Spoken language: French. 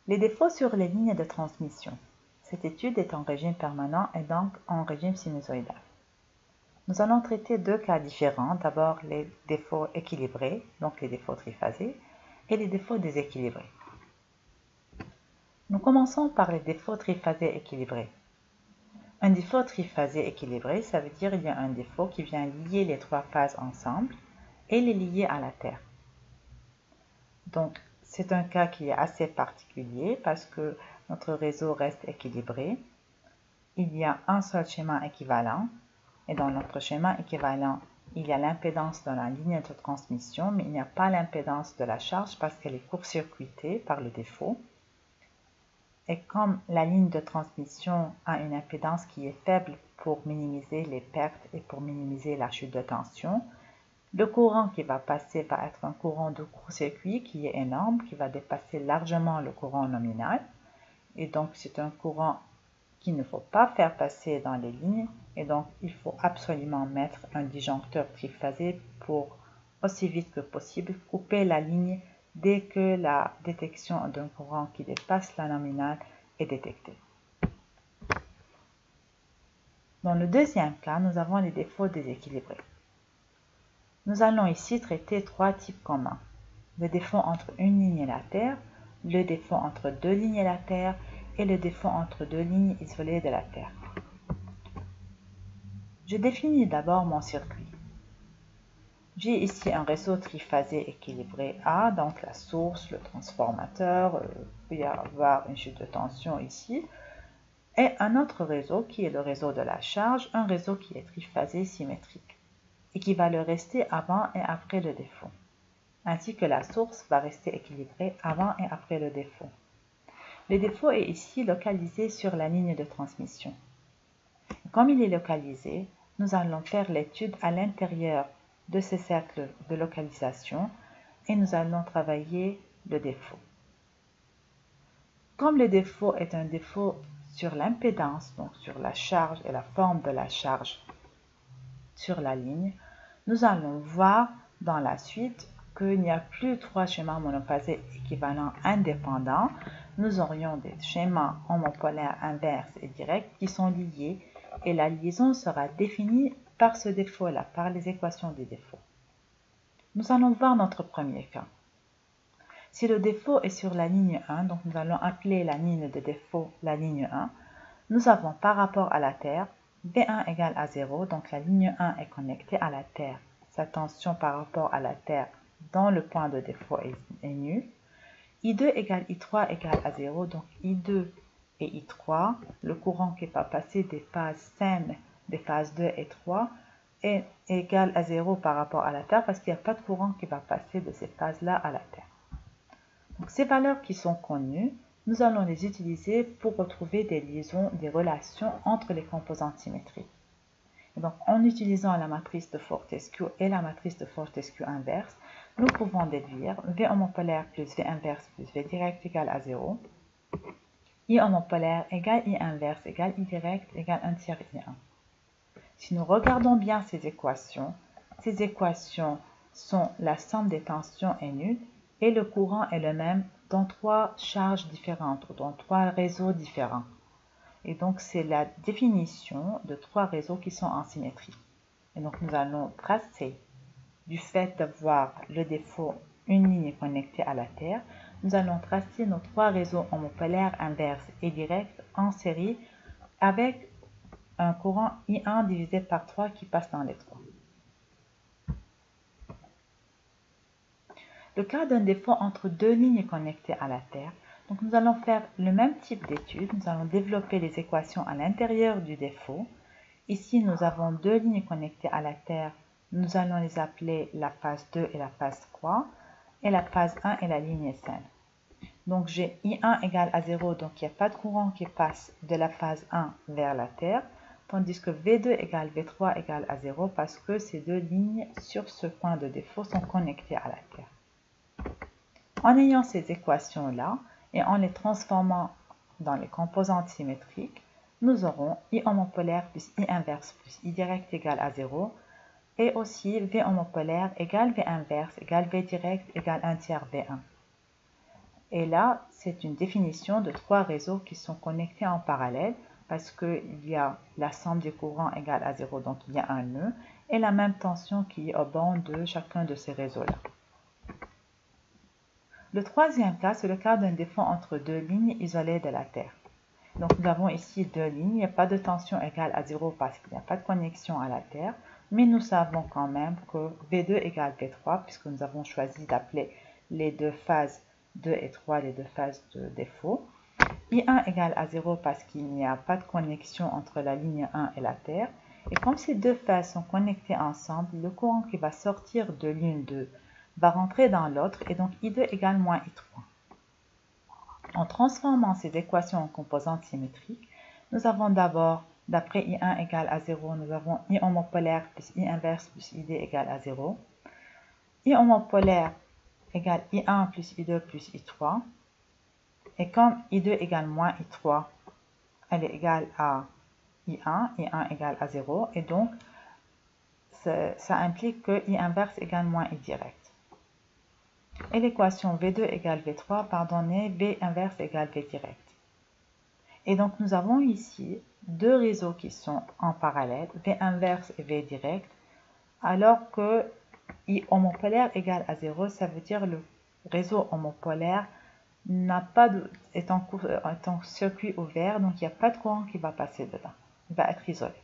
Les défauts sur les lignes de transmission. Cette étude est en régime permanent et donc en régime sinusoïdal. Nous allons traiter deux cas différents. D'abord les défauts équilibrés, donc les défauts triphasés, et les défauts déséquilibrés. Nous commençons par les défauts triphasés équilibrés. Un défaut triphasé équilibré, ça veut dire qu'il y a un défaut qui vient lier les trois phases ensemble et les lier à la Terre. Donc, c'est un cas qui est assez particulier parce que notre réseau reste équilibré. Il y a un seul schéma équivalent et dans notre schéma équivalent, il y a l'impédance dans la ligne de transmission, mais il n'y a pas l'impédance de la charge parce qu'elle est court-circuitée par le défaut. Et comme la ligne de transmission a une impédance qui est faible pour minimiser les pertes et pour minimiser la chute de tension, le courant qui va passer va être un courant de court-circuit qui est énorme, qui va dépasser largement le courant nominal. Et donc, c'est un courant qu'il ne faut pas faire passer dans les lignes. Et donc, il faut absolument mettre un disjoncteur triphasé pour, aussi vite que possible, couper la ligne dès que la détection d'un courant qui dépasse la nominale est détectée. Dans le deuxième cas, nous avons les défauts déséquilibrés. Nous allons ici traiter trois types communs. Le défaut entre une ligne et la Terre, le défaut entre deux lignes et la Terre et le défaut entre deux lignes isolées de la Terre. Je définis d'abord mon circuit. J'ai ici un réseau triphasé équilibré A, donc la source, le transformateur, il peut y avoir une chute de tension ici, et un autre réseau qui est le réseau de la charge, un réseau qui est triphasé symétrique, et qui va le rester avant et après le défaut, ainsi que la source va rester équilibrée avant et après le défaut. Le défaut est ici localisé sur la ligne de transmission. Comme il est localisé, nous allons faire l'étude à l'intérieur de ce cercle de localisation et nous allons travailler le défaut. Comme le défaut est un défaut sur l'impédance, donc sur la charge et la forme de la charge sur la ligne, nous allons voir dans la suite qu'il n'y a plus trois schémas monophasés équivalents indépendants. Nous aurions des schémas homopolaires inverses et directs qui sont liés et la liaison sera définie par ce défaut-là, par les équations du défaut. Nous allons voir notre premier cas. Si le défaut est sur la ligne 1, donc nous allons appeler la ligne de défaut la ligne 1, nous avons par rapport à la Terre, V1 égale à 0, donc la ligne 1 est connectée à la Terre. Sa tension par rapport à la Terre dans le point de défaut est nulle. I2 égale I3 égale à 0, donc I2 et I3, le courant qui va passer des phases saines, des phases 2 et 3, est égal à 0 par rapport à la Terre parce qu'il n'y a pas de courant qui va passer de ces phases-là à la Terre. Donc ces valeurs qui sont connues, nous allons les utiliser pour retrouver des liaisons, des relations entre les composantes symétriques. Et donc en utilisant la matrice de Fortescue et la matrice de Fortescue inverse, nous pouvons déduire V homopolaire plus V inverse plus V direct égale à 0. I homopolaire égale I inverse égale I direct égale 1 tiers I1. Si nous regardons bien ces équations sont la somme des tensions est nulle et le courant est le même dans trois charges différentes, dans trois réseaux différents. Et donc c'est la définition de trois réseaux qui sont en symétrie. Et donc nous allons tracer, du fait d'avoir le défaut une ligne connectée à la Terre, nous allons tracer nos trois réseaux homopolaires inverses et directs en série avec un courant I1 divisé par 3 qui passe dans les trois. Le cas d'un défaut entre deux lignes connectées à la Terre, donc nous allons faire le même type d'étude, nous allons développer les équations à l'intérieur du défaut. Ici, nous avons deux lignes connectées à la Terre, nous allons les appeler la phase 2 et la phase 3, et la phase 1 est la ligne saine. Donc j'ai I1 égale à 0, donc il n'y a pas de courant qui passe de la phase 1 vers la Terre, tandis que V2 égale V3 égale à 0 parce que ces deux lignes sur ce point de défaut sont connectées à la Terre. En ayant ces équations-là et en les transformant dans les composantes symétriques, nous aurons I homopolaire plus I inverse plus I direct égale à 0 et aussi V homopolaire égale V inverse égale V direct égale 1 tiers V1. Et là, c'est une définition de trois réseaux qui sont connectés en parallèle parce qu'il y a la somme des courants égale à 0, donc il y a un nœud, et la même tension qui est au banc de chacun de ces réseaux-là. Le troisième cas, c'est le cas d'un défaut entre deux lignes isolées de la Terre. Donc nous avons ici deux lignes, il n'y a pas de tension égale à 0 parce qu'il n'y a pas de connexion à la Terre, mais nous savons quand même que V2 égale V3 puisque nous avons choisi d'appeler les deux phases 2 et 3 les deux phases de défaut. I1 égale à 0 parce qu'il n'y a pas de connexion entre la ligne 1 et la Terre. Et comme ces deux phases sont connectées ensemble, le courant qui va sortir de l'une d'eux va rentrer dans l'autre et donc I2 égale moins I3. En transformant ces équations en composantes symétriques, nous avons d'abord, d'après I1 égale à 0, nous avons I homopolaire plus I inverse plus ID égale à 0. I homopolaire égale I1 plus I2 plus I3. Et comme I2 égale moins I3, elle est égale à I1, I1 égale à 0, et donc ça implique que I inverse égale moins I direct. Et l'équation V2 égale V3, pardonnez, V inverse égale V direct. Et donc nous avons ici deux réseaux qui sont en parallèle, V inverse et V direct, alors que I homopolaire égale à 0, ça veut dire le réseau homopolaire est en circuit ouvert, donc il n'y a pas de courant qui va passer dedans. Il va être isolé.